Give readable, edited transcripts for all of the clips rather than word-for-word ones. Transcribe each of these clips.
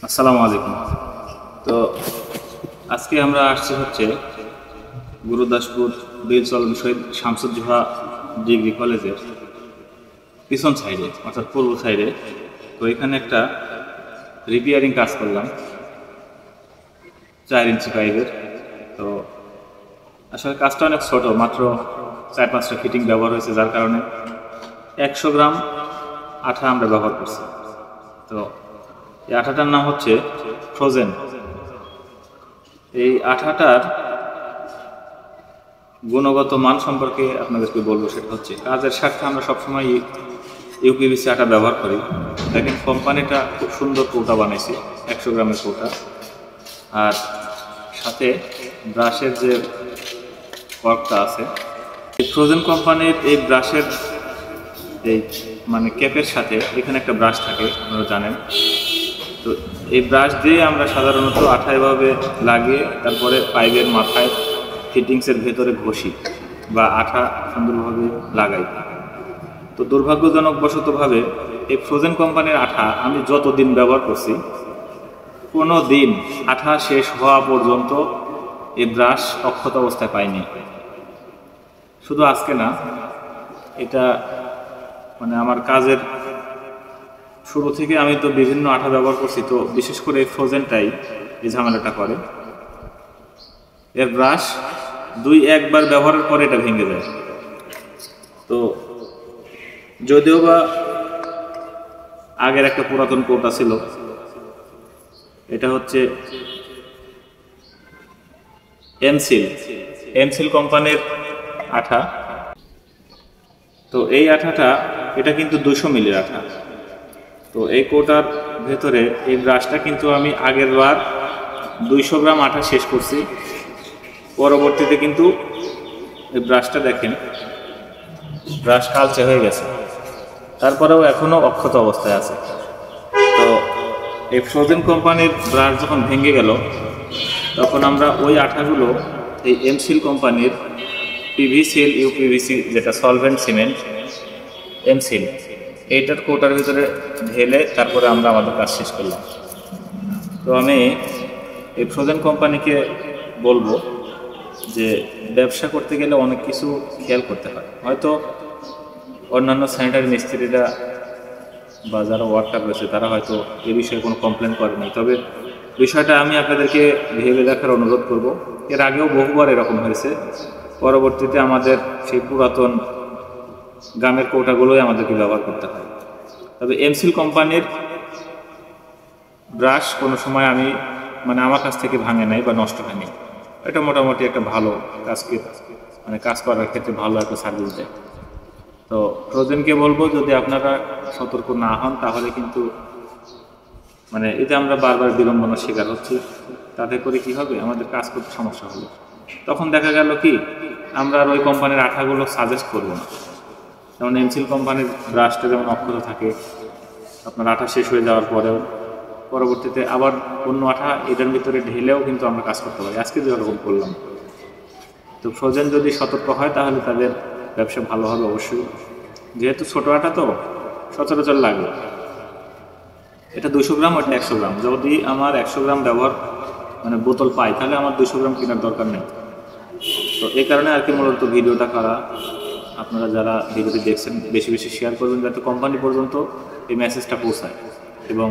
আসসালামু আলাইকুম। তো আজকে আমরা আসছি হচ্ছে গুরুদাসপুর বীর চলন শহীদ শামসুজ্জোহা ডিগ্রি কলেজের পিছন সাইডে অর্থাৎ পূর্ব সাইডে। তো এখানে একটা রিপেয়ারিং কাজ করলাম 4 ইঞ্চি পাইপের। তো আসলে কাজটা অনেক ছোট, মাত্র 4-5টা ফিটিং ব্যবহার হয়েছে, যার কারণে 100 গ্রাম আঠা আমরা ব্যবহার করছি। তো এই আঠাটার নাম হচ্ছে ফ্রোজেন। এই আঠাটার গুণগত মান সম্পর্কে আপনাদেরকে বলবো, সেটা হচ্ছে কাজের স্বার্থে আমরা সবসময় ইউপিভিসি আটা ব্যবহার করি। দেখেন কোম্পানিটা খুব সুন্দর কৌটা বানাইছে, 100 গ্রামের কৌটা। আর সাথে ব্রাশের যে ওয়ার্কটা আছে, এই ফ্রোজেন কোম্পানির এই ব্রাশের এই মানে ক্যাপের সাথে এখানে একটা ব্রাশ থাকে, আপনারা জানেন। তো এই ব্রাশ দিয়ে আমরা সাধারণত আঠা এভাবে লাগিয়ে তারপরে পাইপের মাথায় ফিটিংসের ভেতরে ঘষি বা আঠা সুন্দরভাবে লাগাই। তো দুর্ভাগ্যজনকবশতভাবে এই ফ্রোজেন কোম্পানির আঠা আমি যতদিন ব্যবহার করছি, কোনো দিন আঠা শেষ হওয়া পর্যন্ত এই ব্রাশ অক্ষত অবস্থায় পাইনি। শুধু আজকে না, এটা মানে আমার কাজের শুরু থেকে আমি তো বিভিন্ন আঠা ব্যবহার করছি। তো বিশেষ করে এই ফ্রোজেনটাই এই ঝামেলাটা করে। এর ব্রাশ 2-1 বার ব্যবহারের পরে এটা ভেঙে যায়। তো যদিও বা আগের একটা পুরাতন কৌটা ছিল, এটা হচ্ছে এমসিল কোম্পানির আঠা। তো এই আঠাটা এটা কিন্তু 200 মিলির আঠা। তো এই কৌটার ভেতরে এই ব্রাশটা কিন্তু আমি আগের বার 200 গ্রাম আঠা শেষ করছি। পরবর্তীতে কিন্তু এই ব্রাশটা দেখেন, ব্রাশ কালচে হয়ে গেছে, তারপরেও এখনও অক্ষত অবস্থায় আছে। তো এই ফ্রোজেন কোম্পানির ব্রাশ যখন ভেঙে গেল, তখন আমরা ওই আঠাগুলো এই এমসিল কোম্পানির পিভিসিএল ইউপিভিসি, যেটা সলভেন্ট সিমেন্ট এমসিল, এইটার কৌটার ভিতরে ঢেলে তারপরে আমরা আমাদের কাজ শেষ করলাম। তো আমি এই ফ্রোজেন কোম্পানিকে বলবো যে ব্যবসা করতে গেলে অনেক কিছু খেয়াল করতে হয়। হয়তো অন্যান্য স্যানিটারি মিস্ত্রিরা বা যারা ওয়ার্কার রয়েছে তারা হয়তো এ বিষয়ে কোনো কমপ্লেন করেনি, তবে বিষয়টা আমি আপনাদেরকে ভেবে দেখার অনুরোধ করব। এর আগেও বহুবার এরকম হয়েছে। পরবর্তীতে আমাদের সেই পুরাতন গ্রামের কৌটাগুলোই আমাদেরকে ব্যবহার করতে হয়। তবে এমসিল কোম্পানির ব্রাশ কোনো সময় আমি মানে আমার কাছ থেকে ভাঙে নাই বা নষ্ট হয়নি। এটা মোটামুটি একটা ভালো কাজকে মানে কাজ করার ক্ষেত্রে ভালো একটা সার্ভিস দেয়। তো ফ্রোজেনকে বলবো, যদি আপনারা সতর্ক না হন তাহলে কিন্তু মানে এতে আমরা বারবার বিড়ম্বনার শিকার হচ্ছি। তাতে করে কি হবে, আমাদের কাজ করতে সমস্যা হবে। তখন দেখা গেল কি, আমরা আর ওই কোম্পানির আঠাগুলো সাজেস্ট করবো না। যেমন এমসিল কোম্পানির ব্রাশটা যেমন অক্ষত থাকে, আপনার আঠা শেষ হয়ে যাওয়ার পরেও পরবর্তীতে আবার অন্য আঠা এটার ভিতরে ঢেলেও কিন্তু আমরা কাজ করতে পারি, আজকে যেরকম করলাম। তো ফ্রোজেন যদি সতর্ক হয় তাহলে তাদের ব্যবসা ভালো হবে অবশ্যই। যেহেতু ছোটো আঠা তো সচরাচর লাগবে, এটা 200 গ্রাম, ওটা 100 গ্রাম। যদি আমার 100 গ্রাম ব্যবহার মানে বোতল পাই, তাহলে আমার 200 গ্রাম কেনার দরকার নেই। তো এই কারণে আর কি মূলত ভিডিওটা করা। আপনারা যারা ভিডিওটি দেখছেন বেশি বেশি শেয়ার করবেন, যাতে কোম্পানি পর্যন্ত এই মেসেজটা পৌঁছায়, এবং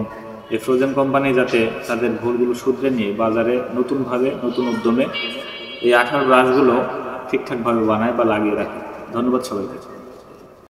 এই ফ্রোজেন কোম্পানি যাতে তাদের ভুলগুলো শুধরে নিয়ে বাজারে নতুনভাবে নতুন উদ্যমে এই আঠার ব্রাশগুলো ঠিকঠাকভাবে বানায় বা লাগিয়ে রাখে। ধন্যবাদ সবাইকে।